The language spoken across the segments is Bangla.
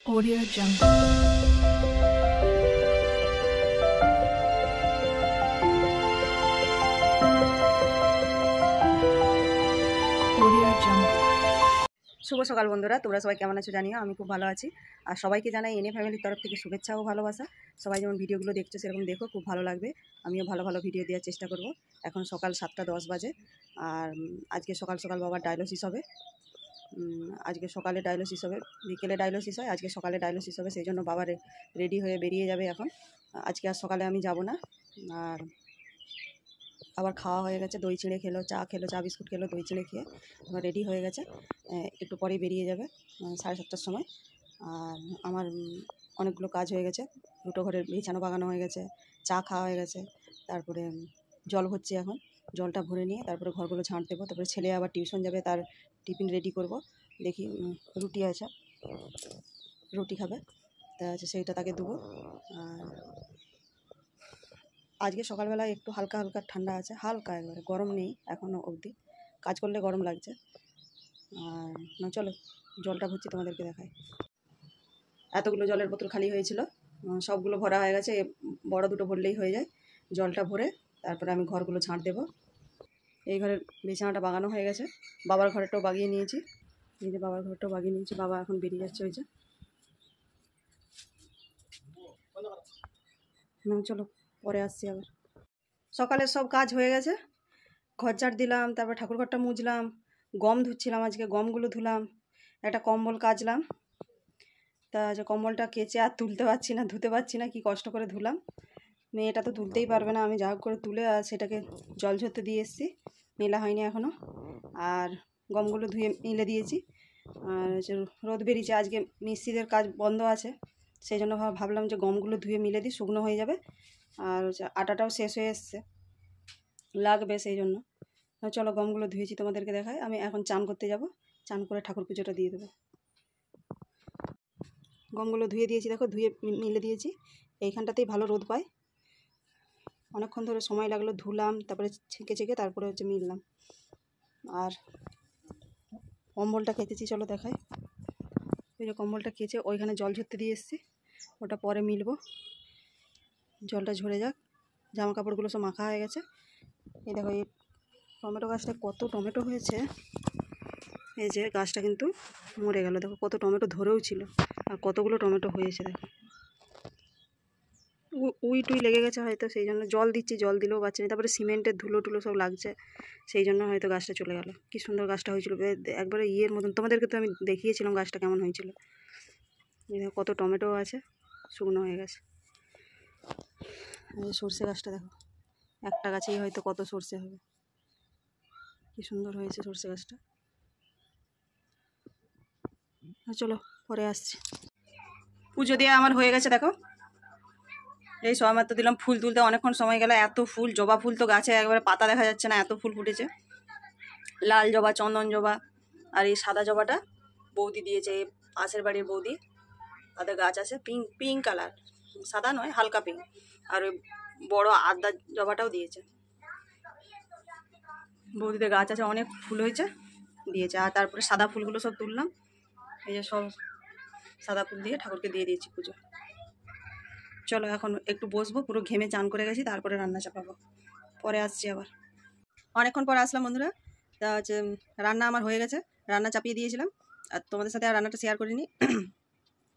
Audio Jungle. Audio Jungle. শুভ সকাল বন্ধুরা, তোমরা সবাই কেমন আছো জানিও। আমি খুব ভালো আছি। আর সবাইকে জানাই এনে ফ্যামিলির তরফ থেকে শুভেচ্ছা ও ভালোবাসা। সবাই যেমন ভিডিওগুলো দেখছো সেরকম দেখো, খুব ভালো লাগবে। আমিও ভালো ভালো ভিডিও দেওয়ার চেষ্টা করব। এখন সকাল 7:10 বাজে। আর আজকে সকাল সকাল বাবার ডায়ালিসিস হবে। আজকে সকালে ডায়ালিসিস হবে, বিকেলে ডায়ালিসিস হয়, আজকে সকালে ডায়ালিসিস হবে। সেই জন্য বাবা রেডি হয়ে বেরিয়ে যাবে এখন। আজকে আর সকালে আমি যাব না। আর আবার খাওয়া হয়ে গেছে, দই চিঁড়ে খেলো, চা বিস্কুট খেলো, দই চিঁড়ে খেয়ে এবার রেডি হয়ে গেছে। একটু পরেই বেরিয়ে যাবে 7:30টার সময়। আর আমার অনেকগুলো কাজ হয়ে গেছে। দুটো ঘরের বিছানো বাগানো হয়ে গেছে, চা খাওয়া হয়ে গেছে। তারপরে জল ভরছি এখন, জলটা ভরে নিয়ে তারপরে ঘরগুলো ঝাঁট দেবো। তারপরে ছেলে আবার টিউশন যাবে, তার টিফিন রেডি করব। দেখি রুটি আছে, রুটি খাবে, তা আছে সেইটা তাকে দেবো। আর আজকে সকালবেলায় একটু হালকা হালকা ঠান্ডা আছে, হালকা, একবারে গরম নেই এখনও অবধি। কাজ করলে গরম লাগছে। আর না, চলো জলটা ভরছি, তোমাদেরকে দেখাই। এতগুলো জলের বোতল খালি হয়েছিল, সবগুলো ভরা হয়ে গেছে। বড় দুটো ভরলেই হয়ে যায়। জলটা ভরে তারপরে আমি ঘরগুলো ঝাঁট দেবো। এই ঘরের বিছানাটা বাগানো হয়ে গেছে, বাবার ঘরটাও বাগিয়ে নিয়েছি। এই যে বাবার ঘরটাও বাগিয়ে নিয়েছি। বাবা এখন বেরিয়ে যাচ্ছে, ওই যে। না, চলো পরে আসছি আবার। সকালের সব কাজ হয়ে গেছে, ঘর ঝাড় দিলাম, তারপর ঠাকুরঘরটা মুছলাম, গম ধুচ্ছিলাম, আজকে গমগুলো ধুলাম, একটা কম্বল কাচলাম। তা যে কম্বলটা কেচে আর তুলতে পারছি না, ধুতে পারছি না, কি কষ্ট করে ধুলাম। মেয়েটা তো তুলতেই পারবে না, আমি যা হোক করে তুলে আর সেটাকে জল ঝরতে দিয়ে এসেছি, মেলা হয়নি এখনও। আর গমগুলো ধুয়ে মিলে দিয়েছি। আর যে রোদ বেরিয়েছে, আজকে মিস্ত্রিদের কাজ বন্ধ আছে, সেই জন্য ভাবলাম যে গমগুলো ধুয়ে মিলে দিই, শুকনো হয়ে যাবে। আর আটাটাও শেষ হয়ে এসছে, লাগবে, সেই জন্য। চলো গমগুলো ধুয়েছি, তোমাদেরকে দেখাই। আমি এখন চান করতে যাব, চান করে ঠাকুর পুজোটা দিয়ে দেবো। গমগুলো ধুয়ে দিয়েছি, দেখো ধুয়ে মিলে দিয়েছি। এইখানটাতেই ভালো রোদ পায়। অনেকক্ষণ ধরে সময় লাগলো, ধুলাম, তারপরে ছেঁকে তারপরে মিললাম। আর কম্বলটা কেচেছি, চলো দেখাই। ওই যে কম্বলটা কেচে ওইখানে জল ঝরতে দিয়ে এসেছি, ওটা পরে মিলবো। জলটা ঝরে যাক, জামা কাপড়গুলো সব মাখা হয়ে গেছে। এই দেখো, এই টমেটো গাছটা কত টমেটো হয়েছে। এই যে গাছটা কিন্তু মরে গেল, দেখো কত টমেটো ধরেও ছিল, আর কতগুলো টমেটো হয়েছে দেখো। উই টুই লেগে গেছে হয়তো, সেই জন্য জল দিচ্ছি, জল দিলেও পাচ্ছি না। তারপরে সিমেন্টের ধুলো টুলো সব লাগছে, সেই জন্য হয়তো গাছটা চলে গেল। কি সুন্দর গাছটা হয়েছিল, একবারে ইয়ের মতন। তোমাদেরকে তো আমি দেখিয়েছিলাম গাছটা কেমন হয়েছিল। দেখো কত টমেটো আছে, শুকনো হয়ে গেছে। সর্ষে গাছটা দেখো, একটা গাছেই হয়তো কত সর্ষে হবে, কি সুন্দর হয়েছে সর্ষে গাছটা। চলো পরে আসছি। পুজো দিয়ে আমার হয়ে গেছে, দেখো। এই সময় মাত্র দিলাম, ফুল তুলতে অনেকক্ষণ সময় গেল। এত ফুল, জবা ফুল তো গাছে একবারে পাতা দেখা যাচ্ছে না, এত ফুল ফুটেছে। লাল জবা, চন্দন জবা, আর এই সাদা জবাটা বৌদি দিয়েছে, এই পাশের বাড়ির বৌদি, তাদের গাছ আছে পিঙ্ক কালার, সাদা নয়, হালকা পিঙ্ক। আর ওই বড় আদা জবাটাও দিয়েছে, বৌদিদের গাছ আছে, অনেক ফুল হয়েছে, দিয়েছে। আর তারপরে সাদা ফুলগুলো সব তুললাম, এই যে সব সাদা ফুল দিয়ে ঠাকুরকে দিয়ে দিয়েছি পুজো। চলো এখন একটু বসবো, পুরো ঘেমে চান করে গেছি, তারপরে রান্না চাপাবো। পরে আসছি আবার। অনেকক্ষণ পরে আসলাম বন্ধুরা। তা হচ্ছে রান্না আমার হয়ে গেছে, রান্না চাপিয়ে দিয়েছিলাম। আর তোমাদের সাথে আর রান্নাটা শেয়ার করিনি,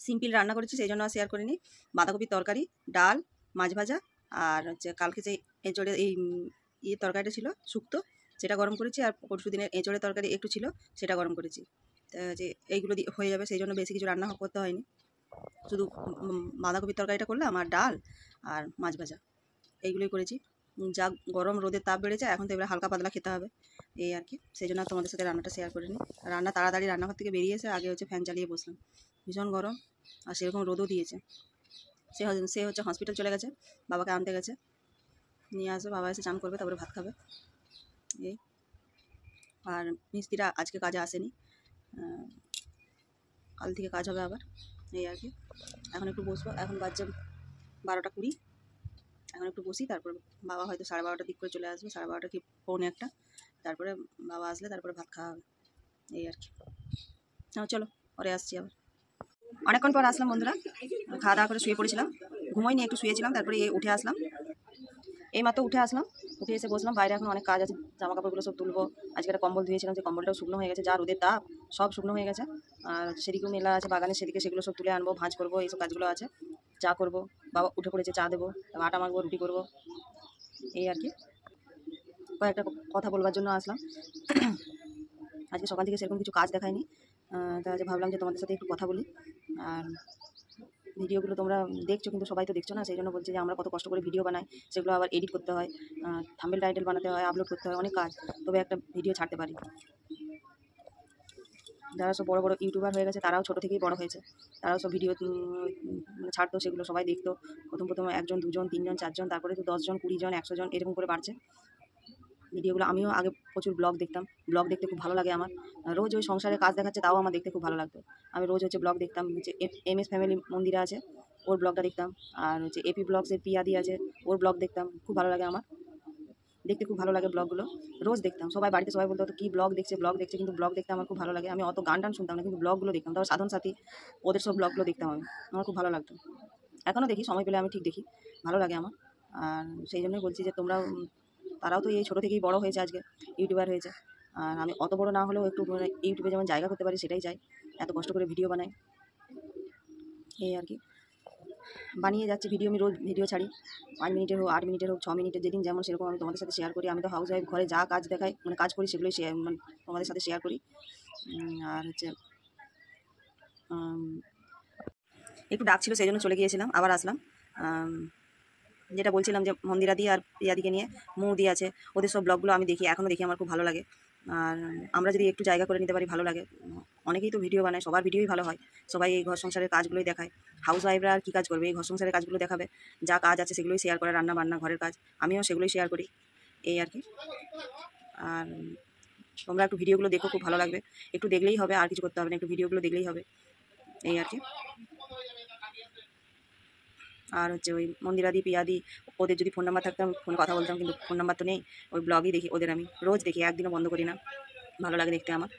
সিম্পল রান্না করেছি, সেই জন্য আর শেয়ার করিনি। বাঁধাকপির তরকারি, ডাল, মাছ ভাজা, আর হচ্ছে কালকে যে এঁচড়ে এই তরকারিটা ছিল শুক্তো, সেটা গরম করেছি। আর পরশু দিনের এঁচড়ের তরকারি একটু ছিল, সেটা গরম করেছি। যে এইগুলো দিয়ে হয়ে যাবে, সেই জন্য বেশি কিছু রান্না করতে হয়নি। শুধু বাঁধাকপির তরকারিটা করলাম, আর ডাল আর মাছ ভাজা, এইগুলোই করেছি। যা গরম, রোদের তাপ বেড়েছে, এখন তো এবার হালকা পাতলা খেতে হবে, এই আর কি। সেই জন্য তোমাদের সাথে রান্নাটা শেয়ার করিনি। রান্না তাড়াতাড়ি রান্নাঘর থেকে বেরিয়ে এসে আগে হচ্ছে ফ্যান চালিয়ে বসলাম, ভীষণ গরম, আর সেরকম রোদও দিয়েছে। সে হচ্ছে হসপিটাল চলে গেছে, বাবাকে আনতে গেছে, নিয়ে আসবে, বাবা এসে চান করবে, তারপরে ভাত খাবে, এই। আর মিস্ত্রিরা আজকে কাজে আসেনি, কাল থেকে কাজ হবে আবার, এই আর কি। এখন একটু বসবো, এখন বাজছে 12টা 20। এখন একটু বসি, তারপর বাবা হয়তো 12:30টার দিক করে চলে আসবে, 12:30 কি 12:45। তারপরে বাবা আসলে তারপরে ভাত খাওয়া হবে, এই আর কি। চলো পরে আসছি আবার। অনেকক্ষণ পর আসলাম বন্ধুরা, খাওয়া দাওয়া করে শুয়ে পড়েছিলাম, ঘুমোইনি, একটু শুয়েছিলাম, তারপরে উঠে আসলাম। এইমাত্র উঠে আসলাম, উঠে এসে বসলাম। বাইরে এখন অনেক কাজ আছে, জামা কাপড়গুলো সব তুলবো। আজকে একটা কম্বল ধুয়েছিলাম, যে কম্বলটাও শুকনো হয়ে গেছে, যা রোদের তাপ, সব শুকনো হয়ে গেছে। আর সেদিকেও মেলা আছে বাগানে, সেদিকে সেগুলো সব তুলে আনবো, ভাঁজ করবো, এইসব কাজগুলো আছে। চা করবো, বাবা উঠে পড়েছে, চা দেবো, তারপর আটা মাখবো, রুটি করবো, এই আর কি। কয়েকটা কথা বলবার জন্য আসলাম। আজকে সকাল থেকে সেরকম কিছু কাজ দেখায়নি, তা আজ ভাবলাম যে তোমাদের সাথে একটু কথা বলি। আর ভিডিওগুলো তোমরা দেখছো, কিন্তু সবাই তো দেখছো না, সেই জন্য বলছি যে আমরা কত কষ্ট করে ভিডিও বানাই, সেগুলো আবার এডিট করতে হয়, থাম্বনেল টাইটেল বানাতে হয়, আপলোড করতে হয়, অনেক কাজ, তবে একটা ভিডিও ছাড়তে পারি। যারা সব বড় বড় ইউটিউবার হয়ে গেছে, তারাও ছোটো থেকেই বড় হয়েছে, তারাও সব ভিডিও মানে ছাড়তো, সেগুলো সবাই দেখতো। প্রথম প্রথম 1 জন 2 জন 3 জন 4 জন, তারপরে তো 10 জন 20 জন 100 জন এরকম করে বাড়ছে ভিডিওগুলো। আমিও আগে প্রচুর ব্লগ দেখতাম, ব্লগ দেখতে খুব ভালো লাগে আমার। রোজ ওই সংসারে কাজ দেখাচ্ছে, তাও আমার দেখতে খুব ভালো লাগতো। আমি রোজ হচ্ছে ব্লগ দেখতাম, হচ্ছে MS ফ্যামিলি মন্দিরা আছে, ওর ব্লগটা দেখতাম। আর হচ্ছে AP ব্লগসের পিয়াদি আছে, ওর ব্লগ দেখতাম, খুব ভালো লাগে আমার, দেখতে খুব ভালো লাগে ব্লগগুলো, রোজ দেখতাম। সবাই বাড়িতে সবাই বলতো কী ব্লগ দেখছে, কিন্তু ব্লগ দেখতে আমার খুব ভালো লাগে। আমি অত গান টান শুনতাম না, কিন্তু ব্লগগুলো দেখতাম। তারপর সাধন সাথী, ওদের সব ব্লগগুলো দেখতাম আমি, আমার খুব ভালো লাগতো। এখনও দেখি, সময় পেলে আমি ঠিক দেখি, ভালো লাগে আমার। আর সেই জন্যই বলছি যে তোমরাও, তারাও তো এই ছোটো থেকেই বড় হয়েছে, আজকে ইউটিউবার হয়েছে। আর আমি অত বড় না হলেও একটু মানে ইউটিউবে যেমন জায়গা করতে পারি, সেটাই চাই, এত কষ্ট করে ভিডিও বানাই, এই আর কি। বানিয়ে যাচ্ছি ভিডিও, আমি রোজ ভিডিও ছাড়ি, 5 মিনিটের হোক, 8 মিনিটের হোক, 6 মিনিটের, যেদিন যেমন সেরকম আমি তোমাদের সাথে শেয়ার করি। আমি তো হাউস ওয়াইফ, ঘরে যা কাজ দেখাই, মানে কাজ করি, সেগুলোই শেয়ার, মানে তোমাদের সাথে শেয়ার করি। আর হচ্ছে একটু ডাক ছিল, সেই জন্য চলে গিয়েছিলাম, আবার আসলাম। যেটা বলছিলাম যে মন্দিরাদি আর প্রিয়াদিকে নিয়ে, মৌদি আছে, ওদের সব ব্লগগুলো আমি দেখি, এখনও দেখি, আমার খুব ভালো লাগে। আর আমরা যদি একটু জায়গা করে নিতে পারি, ভালো লাগে। অনেকেই তো ভিডিও বানায়, সবার ভিডিওই ভালো হয়, সবাই এই ঘর সংসারের কাজগুলোই দেখায়। হাউস ওয়াইফরা আর কী কাজ করবে, এই ঘর সংসারের কাজগুলো দেখাবে, যা কাজ আছে সেগুলোই শেয়ার করে, রান্না বান্না, ঘরের কাজ, আমিও সেগুলোই শেয়ার করি, এই আর কি। আর তোমরা একটু ভিডিওগুলো দেখো, খুব ভালো লাগবে, একটু দেখলেই হবে, আর কিছু করতে হবে না, একটু ভিডিওগুলো দেখলেই হবে, এই আর কি। আর হচ্ছে ওই মন্দিরাদি পিয়াদি, ওদের যদি ফোন নাম্বার থাকতো আমি ফোনে কথা বলতাম, কিন্তু ফোন নাম্বার তো নেই। ওই ব্লগই দেখি ওদের, আমি রোজ দেখি, একদিনও বন্ধ করি না, ভালো লাগে দেখতে আমার,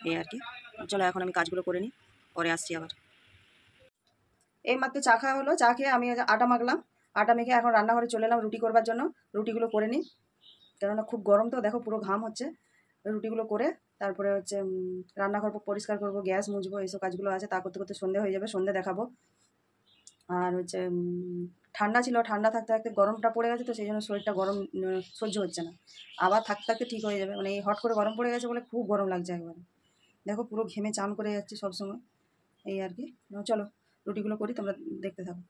এই আর কি। চলো এখন আমি কাজগুলো করে নিই, পরে আসছি আবার। এই মাত্র চা খাওয়া হলো, চা খেয়ে আমি আটা মাখলাম, আটা মেখে এখন রান্নাঘরে চলে এলাম রুটি করবার জন্য। রুটিগুলো করে নিই, কেননা খুব গরম তো, দেখো পুরো ঘাম হচ্ছে। রুটিগুলো করে তারপরে হচ্ছে রান্নাঘর পরিষ্কার করবো, গ্যাস মুছবো, এইসব কাজগুলো আছে, তা করতে করতে সন্ধে হয়ে যাবে, সন্ধে দেখাবো। আর হচ্ছে ঠান্ডা ছিল, ঠান্ডা থাকতে থাকতে গরমটা পড়ে গেছে, তো সেই জন্য শরীরটা গরম সহ্য হচ্ছে না। আবার থাকতে থাকতে ঠিক হয়ে যাবে, মানে এই হট করে গরম পড়ে গেছে বলে খুব গরম লাগছে একবারে, দেখো পুরো ঘেমে চান করে যাচ্ছে সবসময়, এই আর কি। চলো রুটিগুলো করি, তোমরা দেখতে থাকো।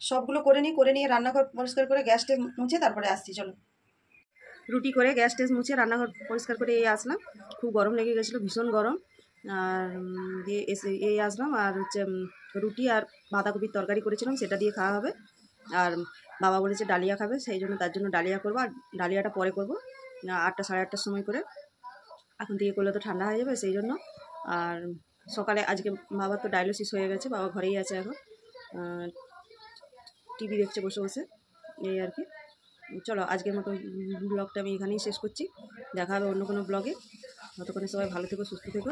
সবগুলো করে নিয়ে রান্নাঘর পরিষ্কার করে গ্যাসটা মুছে তারপরে আসছি, চলো। রুটি করে গ্যাস টেস মুছে রান্নাঘর পরিষ্কার করে এই আসলাম। খুব গরম লেগে গেছিলো, ভীষণ গরম। আর দিয়ে এসে এই আসলাম। আর হচ্ছে রুটি আর বাঁধাকপির তরকারি করেছিলাম, সেটা দিয়ে খাওয়া হবে। আর বাবা বলেছে ডালিয়া খাবে, সেই জন্য তার জন্য ডালিয়া করবো। আর ডালিয়াটা পরে করবো 8টা সাড়ে 8টার সময় করে, এখন থেকে করলে তো ঠান্ডা হয়ে যাবে সেই জন্য। আর সকালে আজকে বাবার তো ডায়ালিসিস হয়ে গেছে, বাবা ঘরেই আছে এখন, টিভি দেখছে বসে বসে, এই আর কি। চলো আজকের মতো ব্লগটা আমি এখানেই শেষ করছি, দেখা হবে অন্য কোনো ব্লগে। ততক্ষণে সবাই ভালো থেকো, সুস্থ থেকো।